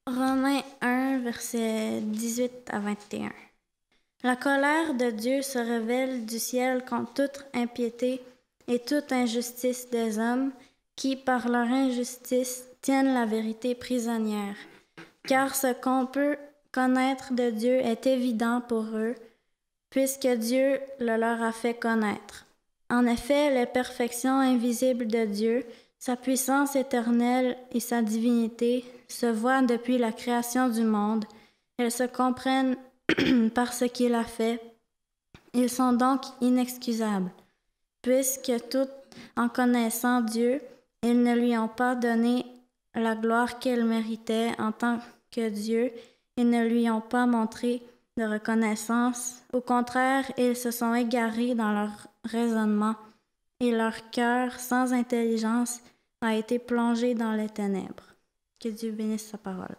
Romains 1, versets 18 à 21. La colère de Dieu se révèle du ciel contre toute impiété et toute injustice des hommes qui, par leur injustice, tiennent la vérité prisonnière. Car ce qu'on peut connaître de Dieu est évident pour eux, puisque Dieu le leur a fait connaître. En effet, les perfections invisibles de Dieu, sa puissance éternelle et sa divinité se voient depuis la création du monde. Elles se comprennent par ce qu'il a fait. Ils sont donc inexcusables, puisque tout en connaissant Dieu, ils ne lui ont pas donné la gloire qu'il méritait en tant que Dieu. Ils ne lui ont pas montré de reconnaissance. Au contraire, ils se sont égarés dans leur raisonnement et leur cœur, sans intelligence, a été plongé dans les ténèbres. Que Dieu bénisse sa parole.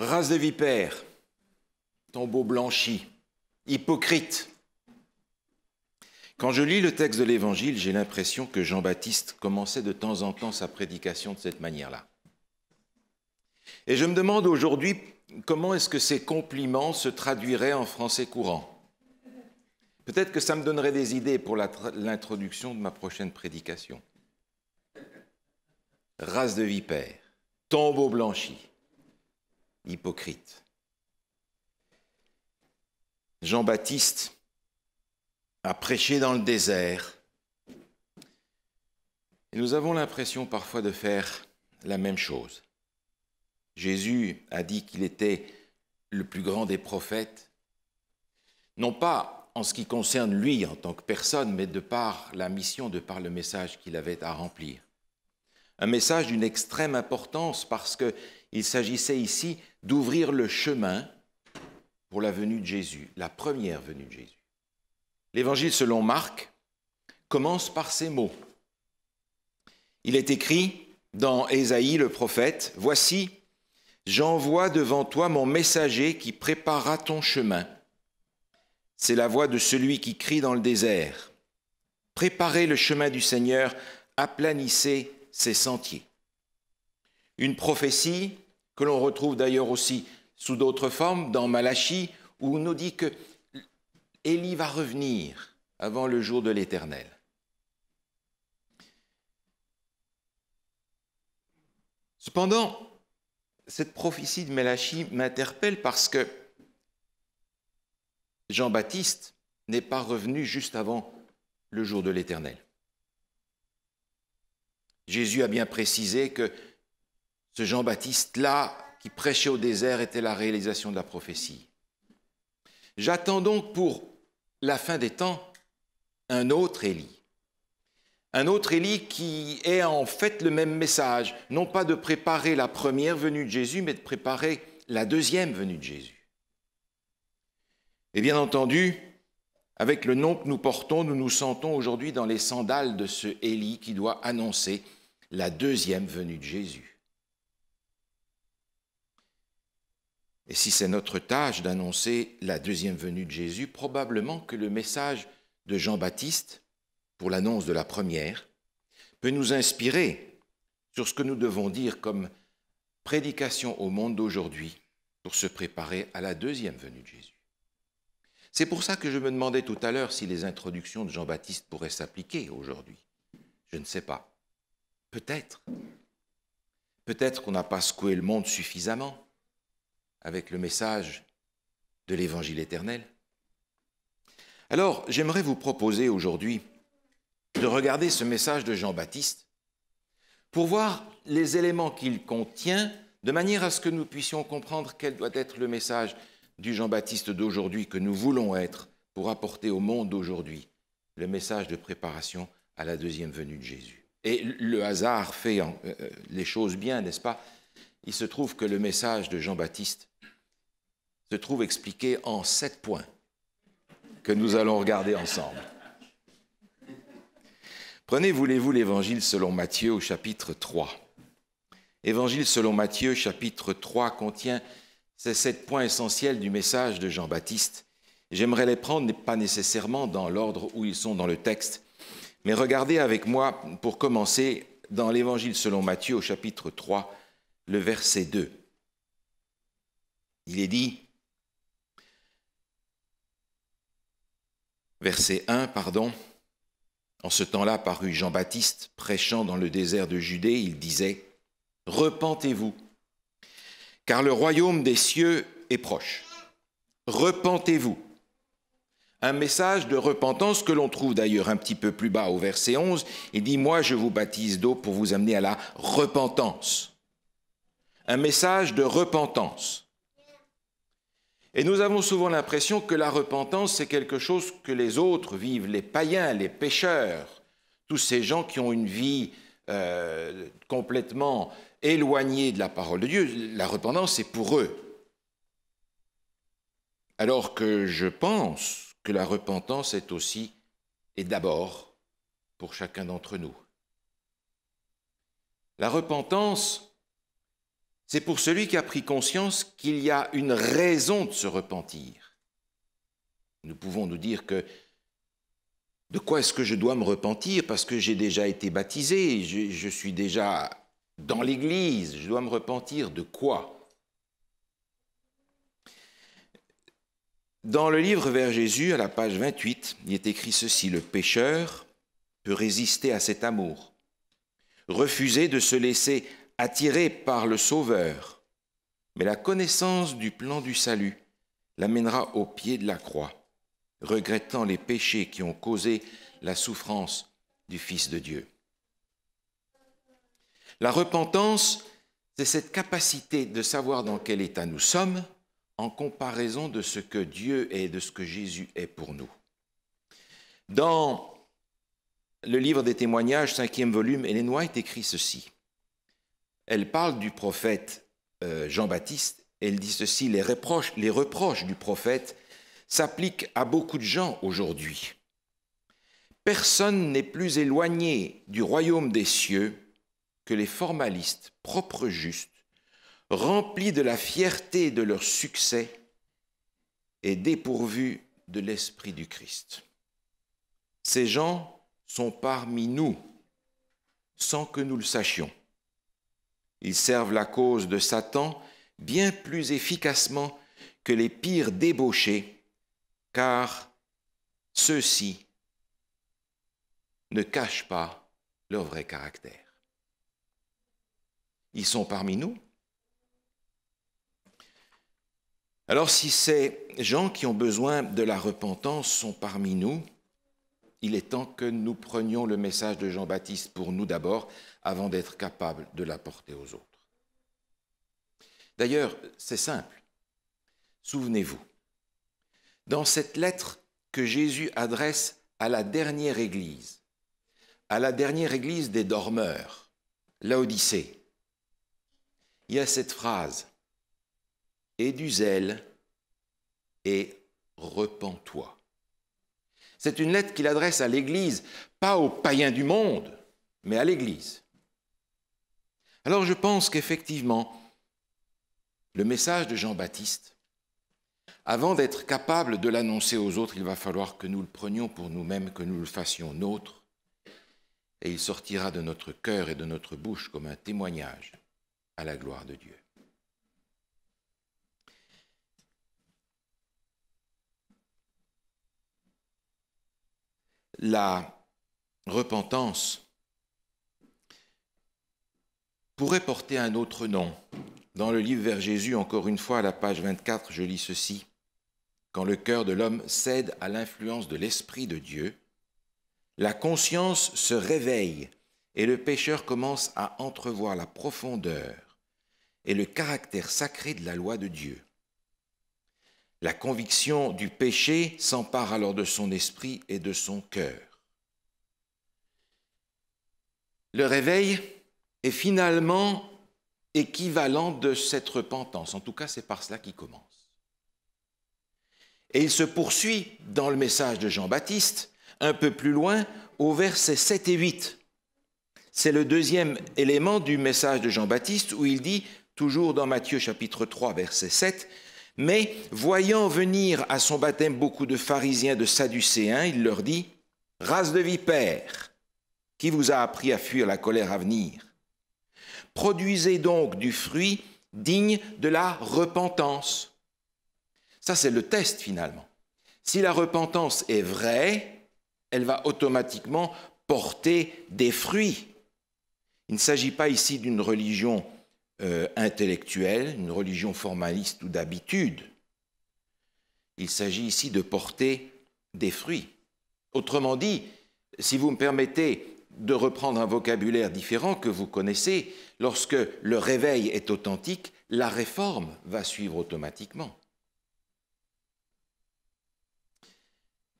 Race de vipères, tombeau blanchi, hypocrite. Quand je lis le texte de l'Évangile, j'ai l'impression que Jean-Baptiste commençait de temps en temps sa prédication de cette manière-là. Et je me demande aujourd'hui comment est-ce que ces compliments se traduiraient en français courant. Peut-être que ça me donnerait des idées pour l'introduction de ma prochaine prédication. Race de vipères, tombeau blanchi, hypocrite. Jean-Baptiste a prêché dans le désert. Et nous avons l'impression parfois de faire la même chose. Jésus a dit qu'il était le plus grand des prophètes, non pas en ce qui concerne lui en tant que personne, mais de par la mission, de par le message qu'il avait à remplir. Un message d'une extrême importance parce qu'il s'agissait ici d'ouvrir le chemin pour la venue de Jésus, la première venue de Jésus. L'Évangile selon Marc commence par ces mots. Il est écrit dans Ésaïe le prophète, « Voici, j'envoie devant toi mon messager qui préparera ton chemin. C'est la voix de celui qui crie dans le désert. Préparez le chemin du Seigneur, aplanissez ses sentiers. » Une prophétie que l'on retrouve d'ailleurs aussi sous d'autres formes dans Malachie, où on nous dit que Élie va revenir avant le jour de l'Éternel. Cependant, cette prophétie de Malachie m'interpelle parce que Jean-Baptiste n'est pas revenu juste avant le jour de l'Éternel. Jésus a bien précisé que Ce Jean-Baptiste-là, qui prêchait au désert, était la réalisation de la prophétie. J'attends donc pour la fin des temps un autre Élie. Un autre Élie qui est en fait le même message, non pas de préparer la première venue de Jésus, mais de préparer la deuxième venue de Jésus. Et bien entendu, avec le nom que nous portons, nous nous sentons aujourd'hui dans les sandales de ce Élie qui doit annoncer la deuxième venue de Jésus. Et si c'est notre tâche d'annoncer la deuxième venue de Jésus, probablement que le message de Jean-Baptiste, pour l'annonce de la première, peut nous inspirer sur ce que nous devons dire comme prédication au monde d'aujourd'hui pour se préparer à la deuxième venue de Jésus. C'est pour ça que je me demandais tout à l'heure si les introductions de Jean-Baptiste pourraient s'appliquer aujourd'hui. Je ne sais pas. Peut-être. Peut-être qu'on n'a pas secoué le monde suffisamment avec le message de l'Évangile éternel. Alors, j'aimerais vous proposer aujourd'hui de regarder ce message de Jean-Baptiste pour voir les éléments qu'il contient, de manière à ce que nous puissions comprendre quel doit être le message du Jean-Baptiste d'aujourd'hui que nous voulons être pour apporter au monde d'aujourd'hui le message de préparation à la deuxième venue de Jésus. Et le hasard fait les choses bien, n'est-ce pas? Il se trouve que le message de Jean-Baptiste se trouve expliqué en 7 points que nous allons regarder ensemble. Prenez, voulez-vous, l'Évangile selon Matthieu au chapitre 3. Évangile selon Matthieu, chapitre 3, contient ces 7 points essentiels du message de Jean-Baptiste. J'aimerais les prendre, pas nécessairement dans l'ordre où ils sont dans le texte, mais regardez avec moi, pour commencer, dans l'Évangile selon Matthieu, au chapitre 3, le verset 2. Il est dit, verset 1, pardon, en ce temps-là parut Jean-Baptiste, prêchant dans le désert de Judée, il disait, « Repentez-vous, car le royaume des cieux est proche. Repentez-vous. » Un message de repentance que l'on trouve d'ailleurs un petit peu plus bas au verset 11. Il dit « Moi, je vous baptise d'eau pour vous amener à la repentance. » Un message de repentance. Et nous avons souvent l'impression que la repentance, c'est quelque chose que les autres vivent, les païens, les pécheurs, tous ces gens qui ont une vie complètement éloignée de la parole de Dieu. La repentance, c'est pour eux. Alors que je pense que la repentance est aussi et d'abord pour chacun d'entre nous. La repentance, c'est pour celui qui a pris conscience qu'il y a une raison de se repentir. Nous pouvons nous dire que de quoi est-ce que je dois me repentir? Parce que j'ai déjà été baptisé, je suis déjà dans l'Église, je dois me repentir de quoi? Dans le livre Vers Jésus, à la page 28, il est écrit ceci, « Le pécheur peut résister à cet amour, refuser de se laisser attirer par le Sauveur, mais la connaissance du plan du salut l'amènera au pied de la croix, regrettant les péchés qui ont causé la souffrance du Fils de Dieu. » La repentance, c'est cette capacité de savoir dans quel état nous sommes en comparaison de ce que Dieu est, de ce que Jésus est pour nous. Dans le livre des témoignages, 5e volume, Ellen White écrit ceci. Elle parle du prophète Jean-Baptiste, elle dit ceci, les reproches du prophète s'appliquent à beaucoup de gens aujourd'hui. Personne n'est plus éloigné du royaume des cieux que les formalistes, propres justes, remplis de la fierté de leur succès et dépourvus de l'esprit du Christ. Ces gens sont parmi nous sans que nous le sachions. Ils servent la cause de Satan bien plus efficacement que les pires débauchés, car ceux-ci ne cachent pas leur vrai caractère. Ils sont parmi nous. Alors si ces gens qui ont besoin de la repentance sont parmi nous, il est temps que nous prenions le message de Jean-Baptiste pour nous d'abord, avant d'être capables de l'apporter aux autres. D'ailleurs, c'est simple. Souvenez-vous, dans cette lettre que Jésus adresse à la dernière église des dormeurs, Laodicée, il y a cette phrase « Aie du zèle et repens-toi ». C'est une lettre qu'il adresse à l'Église, pas aux païens du monde, mais à l'Église. Alors je pense qu'effectivement, le message de Jean-Baptiste, avant d'être capable de l'annoncer aux autres, il va falloir que nous le prenions pour nous-mêmes, que nous le fassions nôtre, et il sortira de notre cœur et de notre bouche comme un témoignage à la gloire de Dieu. La repentance pourrait porter un autre nom. Dans le livre Vers Jésus, encore une fois, à la page 24, je lis ceci. « Quand le cœur de l'homme cède à l'influence de l'Esprit de Dieu, la conscience se réveille et le pécheur commence à entrevoir la profondeur et le caractère sacré de la loi de Dieu. La conviction du péché s'empare alors de son esprit et de son cœur. Le réveil est finalement équivalent de cette repentance. En tout cas, c'est par cela qu'il commence. Et il se poursuit dans le message de Jean-Baptiste, un peu plus loin, au versets 7 et 8. C'est le deuxième élément du message de Jean-Baptiste où il dit, toujours dans Matthieu chapitre 3, verset 7, « Mais voyant venir à son baptême beaucoup de pharisiens, de sadducéens, il leur dit, « Race de vipères, qui vous a appris à fuir la colère à venir? Produisez donc du fruit digne de la repentance. » Ça, c'est le test finalement. Si la repentance est vraie, elle va automatiquement porter des fruits. Il ne s'agit pas ici d'une religion intellectuelle, une religion formaliste ou d'habitude. Il s'agit ici de porter des fruits. Autrement dit, si vous me permettez de reprendre un vocabulaire différent que vous connaissez, lorsque le réveil est authentique, la réforme va suivre automatiquement.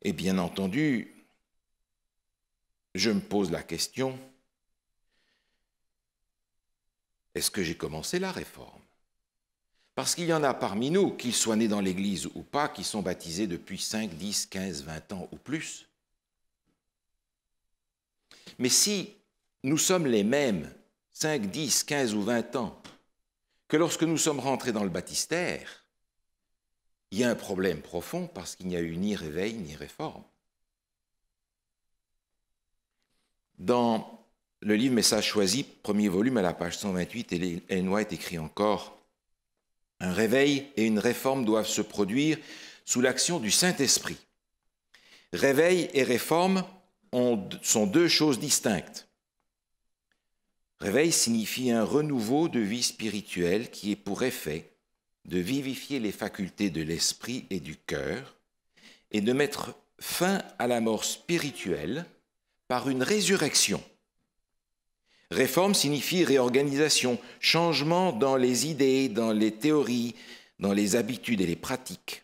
Et bien entendu, je me pose la question, est-ce que j'ai commencé la réforme? Parce qu'il y en a parmi nous, qu'ils soient nés dans l'Église ou pas, qui sont baptisés depuis 5, 10, 15, 20 ans ou plus. Mais si nous sommes les mêmes, 5, 10, 15 ou 20 ans, que lorsque nous sommes rentrés dans le baptistère, il y a un problème profond parce qu'il n'y a eu ni réveil ni réforme. Dans le livre Message choisi, premier volume à la page 128, Ellen White écrit encore « Un réveil et une réforme doivent se produire sous l'action du Saint-Esprit. Réveil et réforme sont deux choses distinctes. Réveil signifie un renouveau de vie spirituelle qui est pour effet de vivifier les facultés de l'esprit et du cœur et de mettre fin à la mort spirituelle par une résurrection. Réforme signifie réorganisation, changement dans les idées, dans les théories, dans les habitudes et les pratiques.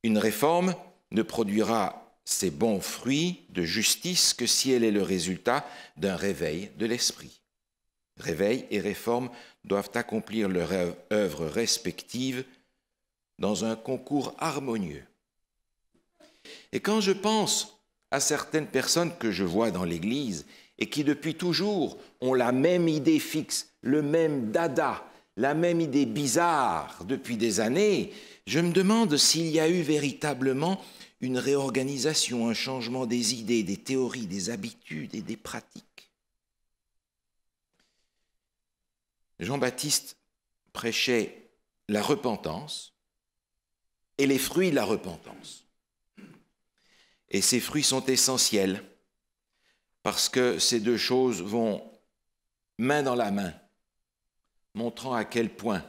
Une réforme ne produira ses bons fruits de justice que si elle est le résultat d'un réveil de l'esprit. Réveil et réforme doivent accomplir leur œuvre respective dans un concours harmonieux. Et quand je pense à certaines personnes que je vois dans l'Église et qui depuis toujours ont la même idée fixe, le même dada, la même idée bizarre depuis des années, je me demande s'il y a eu véritablement une réorganisation, un changement des idées, des théories, des habitudes et des pratiques. Jean-Baptiste prêchait la repentance et les fruits de la repentance. Et ces fruits sont essentiels parce que ces deux choses vont main dans la main, montrant à quel point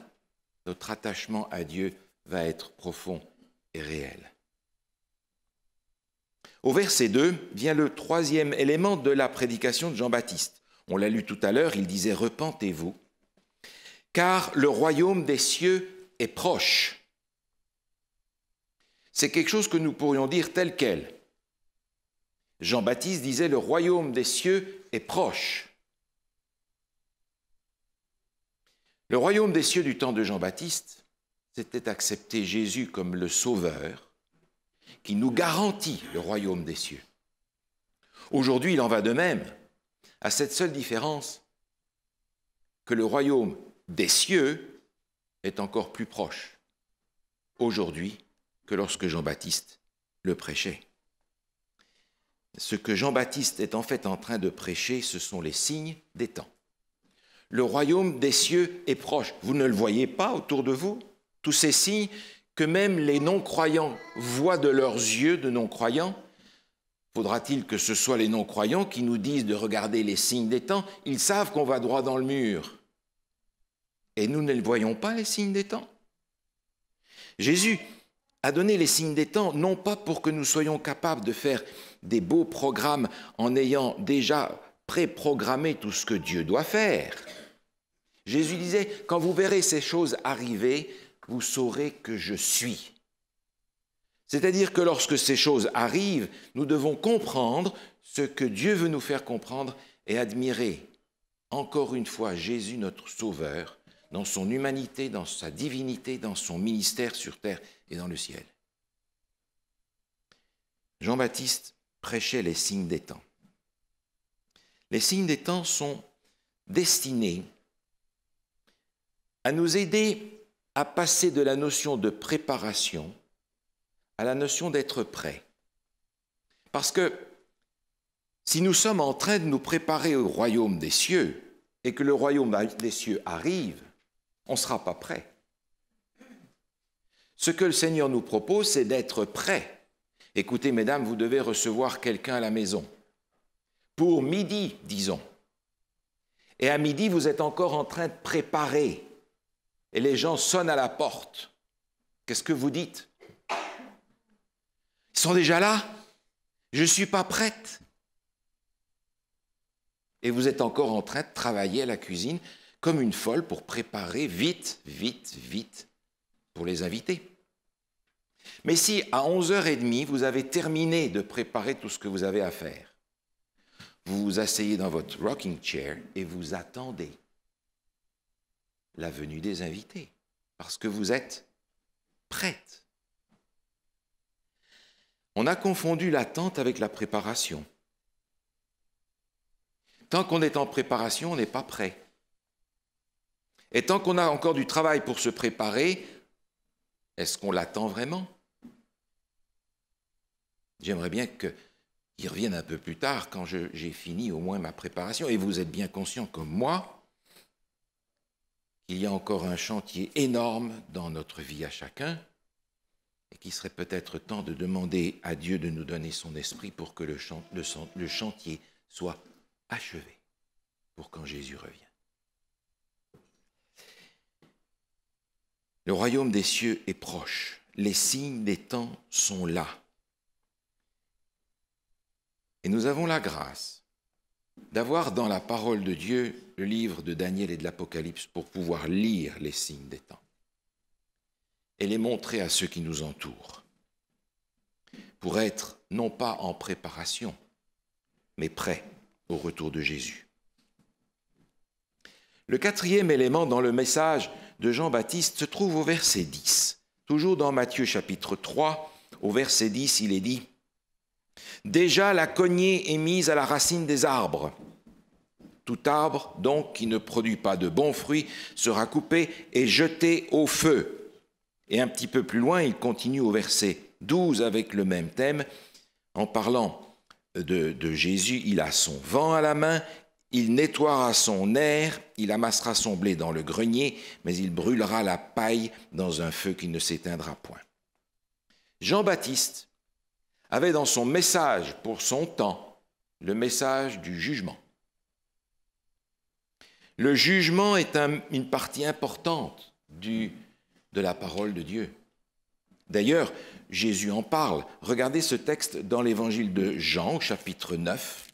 notre attachement à Dieu va être profond et réel. Au verset 2 vient le troisième élément de la prédication de Jean-Baptiste. On l'a lu tout à l'heure, il disait « Repentez-vous ». car le royaume des cieux est proche. C'est quelque chose que nous pourrions dire tel quel. Jean-Baptiste disait, le royaume des cieux est proche. Le royaume des cieux du temps de Jean-Baptiste, c'était accepter Jésus comme le Sauveur qui nous garantit le royaume des cieux. Aujourd'hui, il en va de même, à cette seule différence que le royaume des cieux est encore plus proche aujourd'hui que lorsque Jean-Baptiste le prêchait. Ce que Jean-Baptiste est en fait en train de prêcher, ce sont les signes des temps. Le royaume des cieux est proche. Vous ne le voyez pas autour de vous? Tous ces signes que même les non-croyants voient de leurs yeux de non-croyants. Faudra-t-il que ce soit les non-croyants qui nous disent de regarder les signes des temps? Ils savent qu'on va droit dans le mur. Et nous ne les voyons pas, les signes des temps. Jésus a donné les signes des temps, non pas pour que nous soyons capables de faire des beaux programmes en ayant déjà préprogrammé tout ce que Dieu doit faire. Jésus disait, quand vous verrez ces choses arriver, vous saurez que je suis. C'est-à-dire que lorsque ces choses arrivent, nous devons comprendre ce que Dieu veut nous faire comprendre et admirer, encore une fois, Jésus, notre Sauveur, dans son humanité, dans sa divinité, dans son ministère sur terre et dans le ciel. Jean-Baptiste prêchait les signes des temps. Les signes des temps sont destinés à nous aider à passer de la notion de préparation à la notion d'être prêt. Parce que si nous sommes en train de nous préparer au royaume des cieux et que le royaume des cieux arrive, on ne sera pas prêt. Ce que le Seigneur nous propose, c'est d'être prêt. Écoutez, mesdames, vous devez recevoir quelqu'un à la maison. Pour midi, disons. Et à midi, vous êtes encore en train de préparer. Et les gens sonnent à la porte. Qu'est-ce que vous dites? Ils sont déjà là? Je ne suis pas prête. Et vous êtes encore en train de travailler à la cuisine comme une folle pour préparer vite, vite, vite pour les invités. Mais si à 11h30, vous avez terminé de préparer tout ce que vous avez à faire, vous vous asseyez dans votre rocking chair et vous attendez la venue des invités parce que vous êtes prête. On a confondu l'attente avec la préparation. Tant qu'on est en préparation, on n'est pas prêt. Et tant qu'on a encore du travail pour se préparer, est-ce qu'on l'attend vraiment? J'aimerais bien qu'il revienne un peu plus tard, quand j'ai fini au moins ma préparation. Et vous êtes bien conscient comme moi qu'il y a encore un chantier énorme dans notre vie à chacun et qu'il serait peut-être temps de demander à Dieu de nous donner son esprit pour que le chantier soit achevé pour quand Jésus revient. Le royaume des cieux est proche. Les signes des temps sont là. Et nous avons la grâce d'avoir dans la parole de Dieu le livre de Daniel et de l'Apocalypse pour pouvoir lire les signes des temps et les montrer à ceux qui nous entourent, pour être non pas en préparation, mais prêts au retour de Jésus. Le quatrième élément dans le message de Jean-Baptiste se trouve au verset 10. Toujours dans Matthieu chapitre 3, au verset 10, il est dit « Déjà la cognée est mise à la racine des arbres. Tout arbre, donc, qui ne produit pas de bons fruits, sera coupé et jeté au feu. » Et un petit peu plus loin, il continue au verset 12 avec le même thème. En parlant de Jésus, il a son vent à la main, il nettoiera son aire, il amassera son blé dans le grenier, mais il brûlera la paille dans un feu qui ne s'éteindra point. Jean-Baptiste avait dans son message pour son temps le message du jugement. Le jugement est une partie importante de la parole de Dieu. D'ailleurs, Jésus en parle. Regardez ce texte dans l'évangile de Jean, chapitre 9.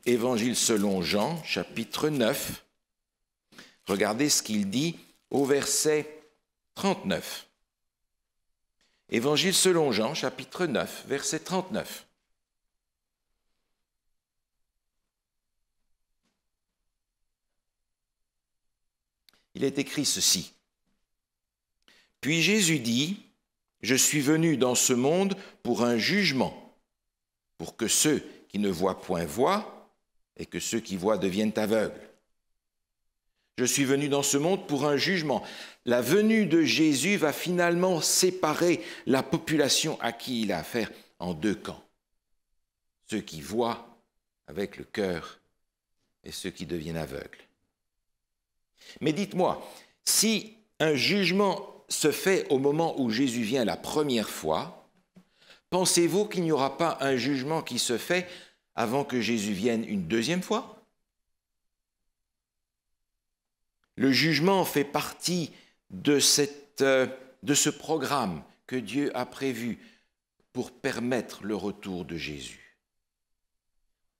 Évangile selon Jean, chapitre 9, Regardez ce qu'il dit au verset 39. Évangile selon Jean, chapitre 9, verset 39. Il est écrit ceci. Puis Jésus dit, « Je suis venu dans ce monde pour un jugement, pour que ceux qui ne voient point voient, et que ceux qui voient deviennent aveugles. Je suis venu dans ce monde pour un jugement. » La venue de Jésus va finalement séparer la population à qui il a affaire en deux camps. Ceux qui voient avec le cœur et ceux qui deviennent aveugles. Mais dites-moi, si un jugement se fait au moment où Jésus vient la première fois, pensez-vous qu'il n'y aura pas un jugement qui se fait avant que Jésus vienne une deuxième fois? Le jugement fait partie de ce programme que Dieu a prévu pour permettre le retour de Jésus.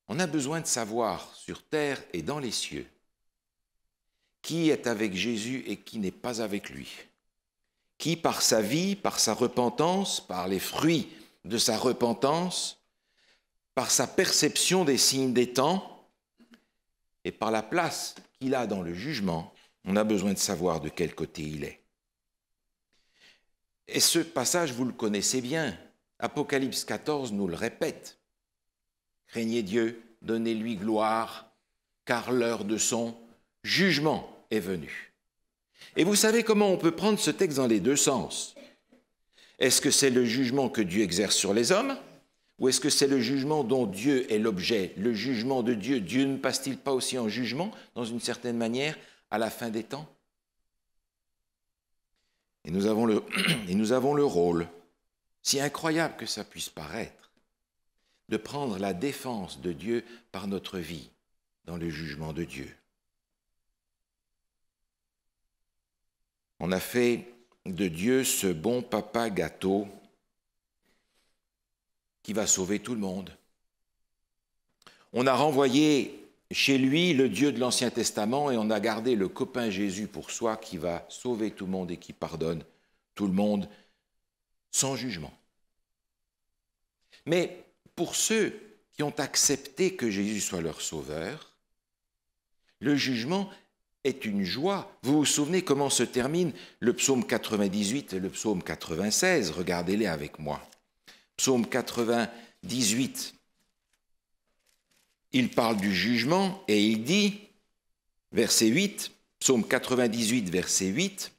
On a besoin de savoir sur terre et dans les cieux qui est avec Jésus et qui n'est pas avec lui. Qui, par sa vie, par sa repentance, par les fruits de sa repentance, par sa perception des signes des temps et par la place qu'il a dans le jugement, on a besoin de savoir de quel côté il est. Et ce passage, vous le connaissez bien. Apocalypse 14 nous le répète. Craignez Dieu, donnez-lui gloire, car l'heure de son jugement est venue. Et vous savez comment on peut prendre ce texte dans les deux sens. Est-ce que c'est le jugement que Dieu exerce sur les hommes, ou est-ce que c'est le jugement dont Dieu est l'objet? Le jugement de Dieu, Dieu ne passe-t-il pas aussi en jugement, dans une certaine manière, à la fin des temps? Et nous avons le rôle, si incroyable que ça puisse paraître, de prendre la défense de Dieu par notre vie dans le jugement de Dieu. On a fait de Dieu ce bon papa gâteau qui va sauver tout le monde. On a renvoyé chez lui le Dieu de l'Ancien Testament et on a gardé le copain Jésus pour soi qui va sauver tout le monde et qui pardonne tout le monde sans jugement. Mais pour ceux qui ont accepté que Jésus soit leur sauveur, le jugement est une joie. Vous vous souvenez comment se termine le psaume 98 et le psaume 96? Regardez-les avec moi. Psaume 98, il parle du jugement et il dit, verset 8, psaume 98, verset 8,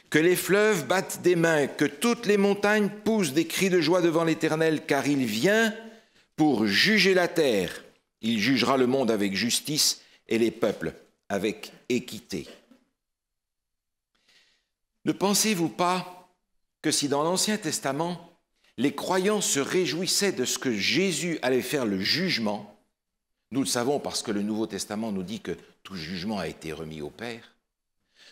que les fleuves battent des mains, que toutes les montagnes poussent des cris de joie devant l'Éternel, car il vient pour juger la terre. Il jugera le monde avec justice et les peuples avec équité. Ne pensez-vous pas que si dans l'Ancien Testament, les croyants se réjouissaient de ce que Jésus allait faire le jugement, nous le savons parce que le Nouveau Testament nous dit que tout jugement a été remis au Père,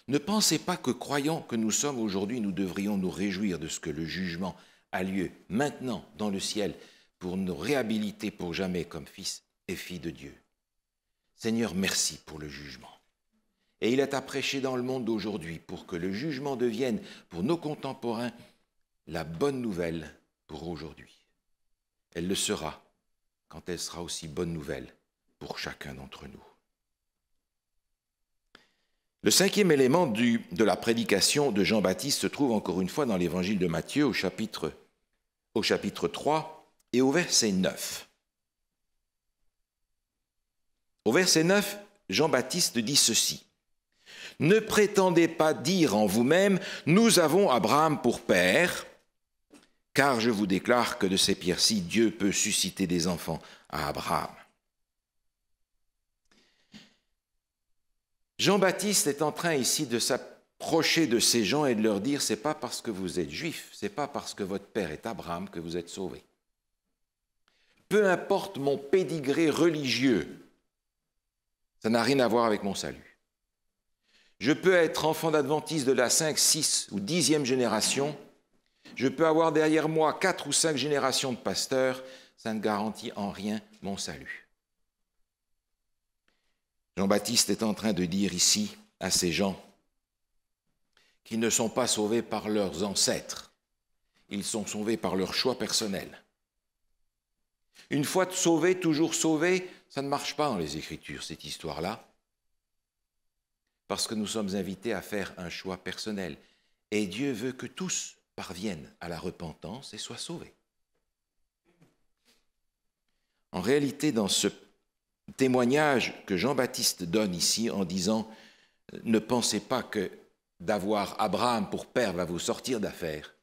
ne pensez pas que croyants que nous sommes aujourd'hui, nous devrions nous réjouir de ce que le jugement a lieu maintenant dans le ciel pour nous réhabiliter pour jamais comme fils et filles de Dieu. Seigneur, merci pour le jugement. Et il est à prêcher dans le monde d'aujourd'hui pour que le jugement devienne pour nos contemporains la bonne nouvelle pour aujourd'hui. Elle le sera quand elle sera aussi bonne nouvelle pour chacun d'entre nous. Le cinquième élément de la prédication de Jean-Baptiste se trouve encore une fois dans l'évangile de Matthieu au chapitre 3 et au verset 9. Au verset 9, Jean-Baptiste dit ceci. « Ne prétendez pas dire en vous-même, nous avons Abraham pour père, car je vous déclare que de ces pierres-ci, Dieu peut susciter des enfants à Abraham. » Jean-Baptiste est en train ici de s'approcher de ces gens et de leur dire, c'est pas parce que vous êtes juifs, c'est pas parce que votre père est Abraham que vous êtes sauvés. Peu importe mon pédigré religieux, ça n'a rien à voir avec mon salut. Je peux être enfant d'adventiste de la 5, 6 ou 10e génération, je peux avoir derrière moi 4 ou 5 générations de pasteurs, ça ne garantit en rien mon salut. Jean-Baptiste est en train de dire ici à ces gens qui ne sont pas sauvés par leurs ancêtres, ils sont sauvés par leur choix personnel. Une fois sauvé, toujours sauvé, ça ne marche pas dans les Écritures, cette histoire-là, parce que nous sommes invités à faire un choix personnel. Et Dieu veut que tous parviennent à la repentance et soient sauvés. En réalité, dans ce témoignage que Jean-Baptiste donne ici en disant « Ne pensez pas que d'avoir Abraham pour père va vous sortir d'affaire »,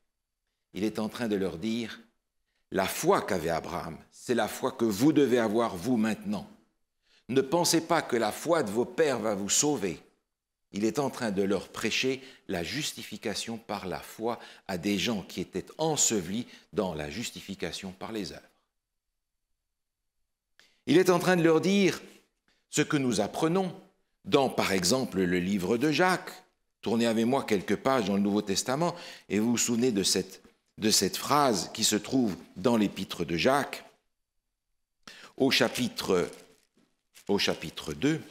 il est en train de leur dire « La foi qu'avait Abraham, c'est la foi que vous devez avoir vous maintenant. Ne pensez pas que la foi de vos pères va vous sauver. » Il est en train de leur prêcher la justification par la foi à des gens qui étaient ensevelis dans la justification par les œuvres. Il est en train de leur dire ce que nous apprenons dans, par exemple, le livre de Jacques. Tournez avec moi quelques pages dans le Nouveau Testament et vous vous souvenez de cette phrase qui se trouve dans l'épître de Jacques, au chapitre 2,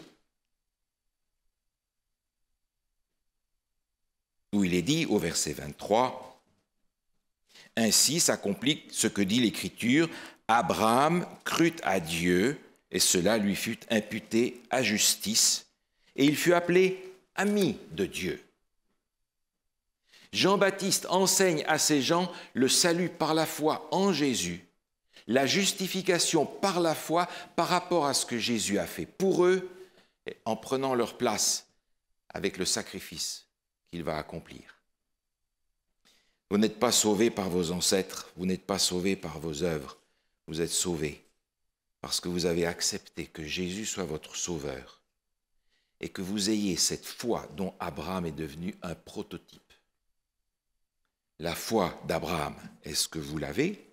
où il est dit au verset 23, « Ainsi s'accomplit ce que dit l'Écriture, Abraham crut à Dieu, et cela lui fut imputé à justice, et il fut appelé ami de Dieu. » Jean-Baptiste enseigne à ces gens le salut par la foi en Jésus, la justification par la foi par rapport à ce que Jésus a fait pour eux, en prenant leur place avec le sacrifice qu'il va accomplir. Vous n'êtes pas sauvés par vos ancêtres, vous n'êtes pas sauvés par vos œuvres, vous êtes sauvés parce que vous avez accepté que Jésus soit votre sauveur et que vous ayez cette foi dont Abraham est devenu un prototype. La foi d'Abraham, est-ce que vous l'avez?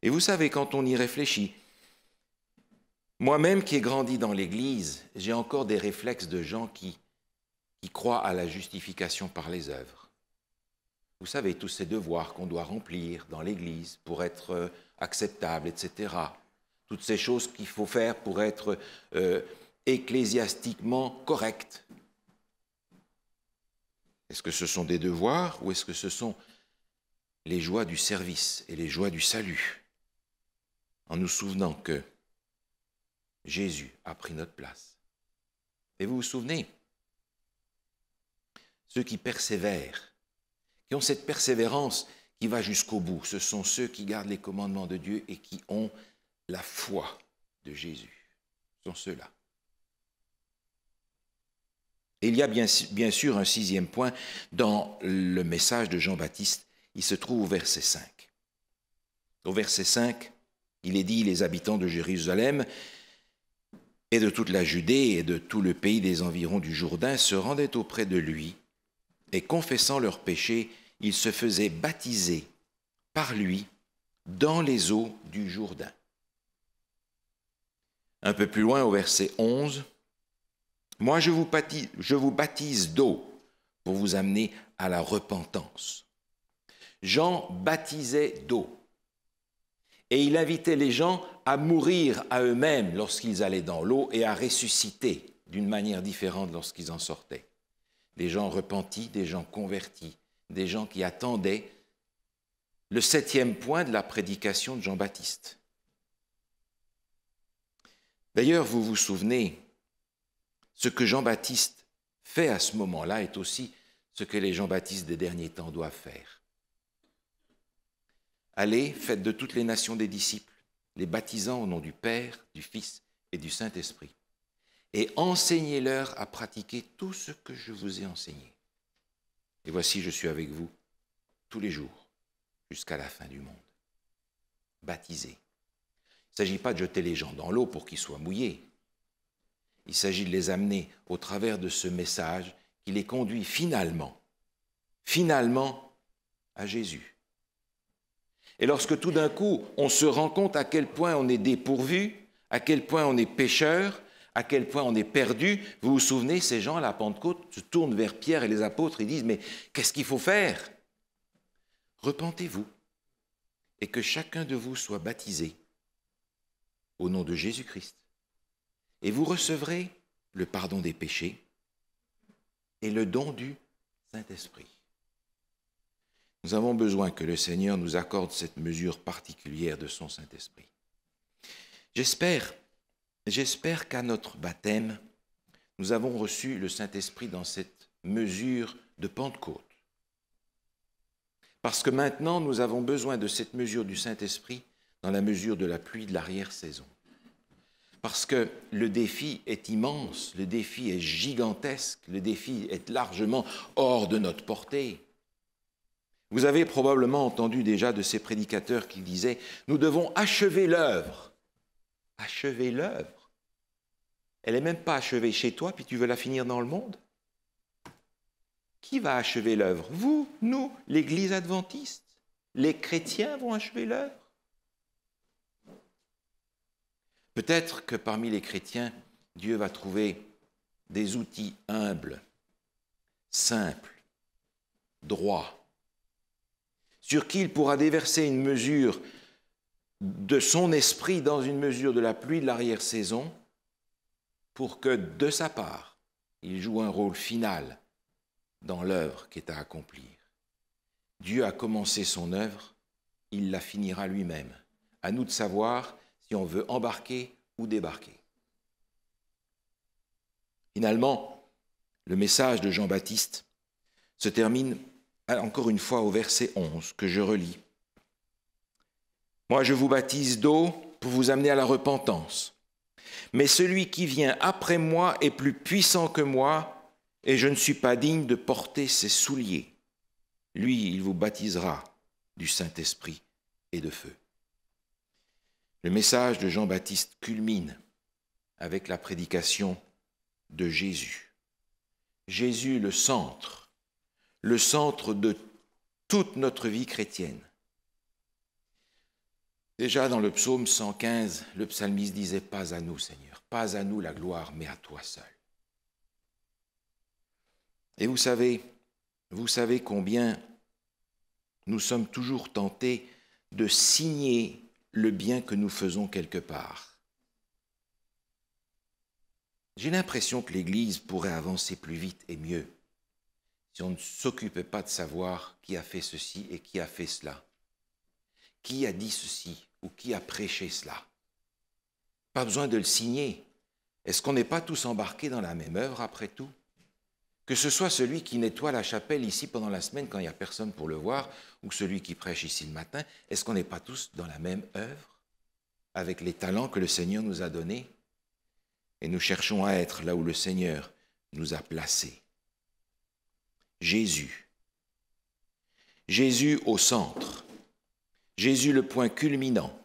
Et vous savez, quand on y réfléchit, moi-même qui ai grandi dans l'Église, j'ai encore des réflexes de gens qui croient à la justification par les œuvres. Vous savez, tous ces devoirs qu'on doit remplir dans l'Église pour être acceptable, etc. Toutes ces choses qu'il faut faire pour être ecclésiastiquement correct. Est-ce que ce sont des devoirs ou est-ce que ce sont les joies du service et les joies du salut, en nous souvenant que Jésus a pris notre place? Et vous vous souvenez, ceux qui persévèrent, qui ont cette persévérance qui va jusqu'au bout, ce sont ceux qui gardent les commandements de Dieu et qui ont la foi de Jésus. Ce sont ceux-là. Et il y a bien sûr un sixième point dans le message de Jean-Baptiste. Il se trouve au verset 5. Au verset 5, il est dit « Les habitants de Jérusalem et de toute la Judée et de tout le pays des environs du Jourdain se rendaient auprès de lui et confessant leurs péchés, ils se faisaient baptiser par lui dans les eaux du Jourdain. » Un peu plus loin, au verset 11, « Moi, je vous baptise d'eau pour vous amener à la repentance. » Jean baptisait d'eau. Et il invitait les gens à mourir à eux-mêmes lorsqu'ils allaient dans l'eau et à ressusciter d'une manière différente lorsqu'ils en sortaient. Des gens repentis, des gens convertis, des gens qui attendaient le 7e point de la prédication de Jean-Baptiste. D'ailleurs, vous vous souvenez, ce que Jean-Baptiste fait à ce moment-là est aussi ce que les Jean-Baptistes des derniers temps doivent faire. Allez, faites de toutes les nations des disciples, les baptisant au nom du Père, du Fils et du Saint-Esprit, et enseignez-leur à pratiquer tout ce que je vous ai enseigné. Et voici, je suis avec vous tous les jours, jusqu'à la fin du monde. Baptisés. Il ne s'agit pas de jeter les gens dans l'eau pour qu'ils soient mouillés. Il s'agit de les amener au travers de ce message qui les conduit finalement à Jésus. Et lorsque tout d'un coup, on se rend compte à quel point on est dépourvu, à quel point on est pécheur, à quel point on est perdu, vous vous souvenez, ces gens à la Pentecôte se tournent vers Pierre et les apôtres et disent « Mais qu'est-ce qu'il faut faire ? Repentez-vous et que chacun de vous soit baptisé au nom de Jésus-Christ. Et vous recevrez le pardon des péchés et le don du Saint-Esprit. Nous avons besoin que le Seigneur nous accorde cette mesure particulière de son Saint-Esprit. J'espère qu'à notre baptême, nous avons reçu le Saint-Esprit dans cette mesure de Pentecôte. Parce que maintenant, nous avons besoin de cette mesure du Saint-Esprit dans la mesure de la pluie de l'arrière-saison. Parce que le défi est immense, le défi est gigantesque, le défi est largement hors de notre portée. Vous avez probablement entendu déjà de ces prédicateurs qui disaient « Nous devons achever l'œuvre ». Achever l'œuvre. Elle n'est même pas achevée chez toi, puis tu veux la finir dans le monde. Qui va achever l'œuvre? Vous, nous, l'Église adventiste. Les chrétiens vont achever l'œuvre. Peut-être que parmi les chrétiens, Dieu va trouver des outils humbles, simples, droits, sur qui il pourra déverser une mesure de son esprit dans une mesure de la pluie de l'arrière-saison pour que, de sa part, il joue un rôle final dans l'œuvre qui est à accomplir. Dieu a commencé son œuvre, il la finira lui-même. À nous de savoir si on veut embarquer ou débarquer. Finalement, le message de Jean-Baptiste se termine encore une fois au verset 11 que je relis. « Moi, je vous baptise d'eau pour vous amener à la repentance. Mais celui qui vient après moi est plus puissant que moi, et je ne suis pas digne de porter ses souliers. Lui, il vous baptisera du Saint-Esprit et de feu. » Le message de Jean-Baptiste culmine avec la prédication de Jésus. Jésus, le centre de toute notre vie chrétienne. Déjà dans le psaume 115, le psalmiste disait « Pas à nous, Seigneur, pas à nous la gloire, mais à toi seul. » Et vous savez combien nous sommes toujours tentés de signer le bien que nous faisons quelque part. J'ai l'impression que l'Église pourrait avancer plus vite et mieux si on ne s'occupait pas de savoir qui a fait ceci et qui a fait cela, qui a dit ceci ou qui a prêché cela. Pas besoin de le signer. Est-ce qu'on n'est pas tous embarqués dans la même œuvre après tout? Que ce soit celui qui nettoie la chapelle ici pendant la semaine quand il n'y a personne pour le voir, ou celui qui prêche ici le matin, est-ce qu'on n'est pas tous dans la même œuvre, avec les talents que le Seigneur nous a donnés? Et nous cherchons à être là où le Seigneur nous a placés. Jésus. Jésus au centre. Jésus le point culminant.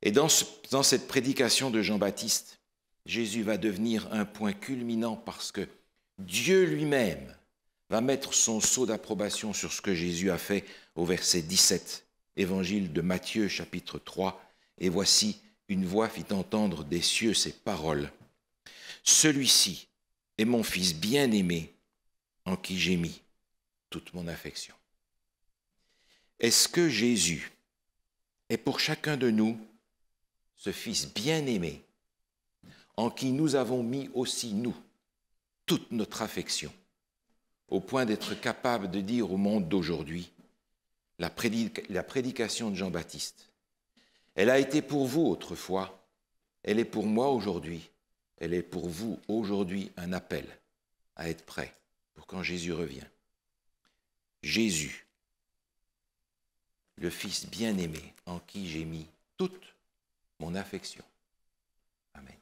Et dans cette prédication de Jean-Baptiste, Jésus va devenir un point culminant parce que Dieu lui-même va mettre son sceau d'approbation sur ce que Jésus a fait au verset 17, évangile de Matthieu chapitre 3. Et voici, une voix fit entendre des cieux ces paroles. Celui-ci est mon fils bien-aimé en qui j'ai mis toute mon affection. Est-ce que Jésus est pour chacun de nous ce fils bien-aimé en qui nous avons mis aussi, nous, toute notre affection, au point d'être capable de dire au monde d'aujourd'hui, la prédication de Jean-Baptiste, elle a été pour vous autrefois, elle est pour moi aujourd'hui, elle est pour vous aujourd'hui un appel à être prêt pour quand Jésus revient. Jésus, le Fils bien-aimé en qui j'ai mis toute mon affection. Amen.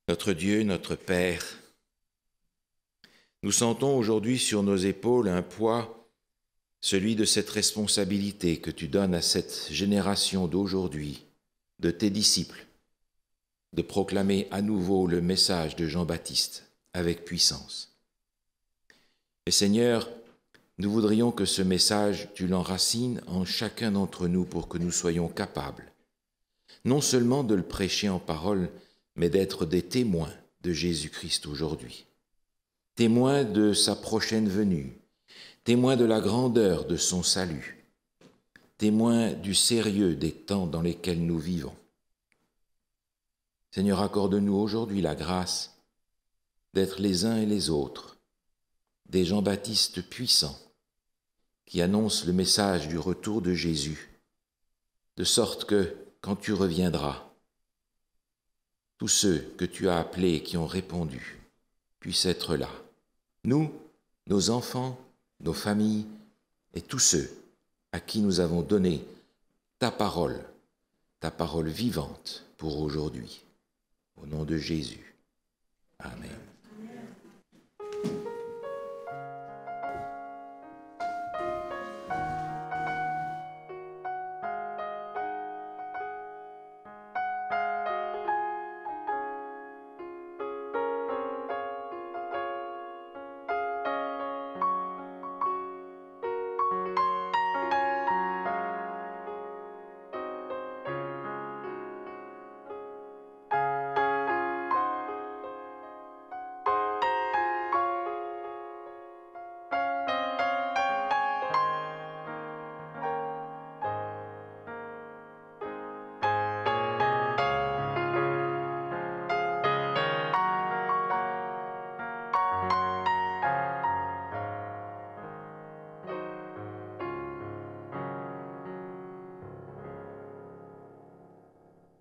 Notre Dieu, notre Père, nous sentons aujourd'hui sur nos épaules un poids, celui de cette responsabilité que tu donnes à cette génération d'aujourd'hui, de tes disciples, de proclamer à nouveau le message de Jean-Baptiste avec puissance. Et Seigneur, nous voudrions que ce message, tu l'enracines en chacun d'entre nous pour que nous soyons capables, non seulement de le prêcher en parole, mais d'être des témoins de Jésus-Christ aujourd'hui, témoins de sa prochaine venue, témoins de la grandeur de son salut, témoins du sérieux des temps dans lesquels nous vivons. Seigneur, accorde-nous aujourd'hui la grâce d'être les uns et les autres des Jean-Baptistes puissants qui annoncent le message du retour de Jésus, de sorte que, quand tu reviendras, tous ceux que tu as appelés et qui ont répondu puissent être là. Nous, nos enfants, nos familles et tous ceux à qui nous avons donné ta parole vivante pour aujourd'hui. Au nom de Jésus. Amen.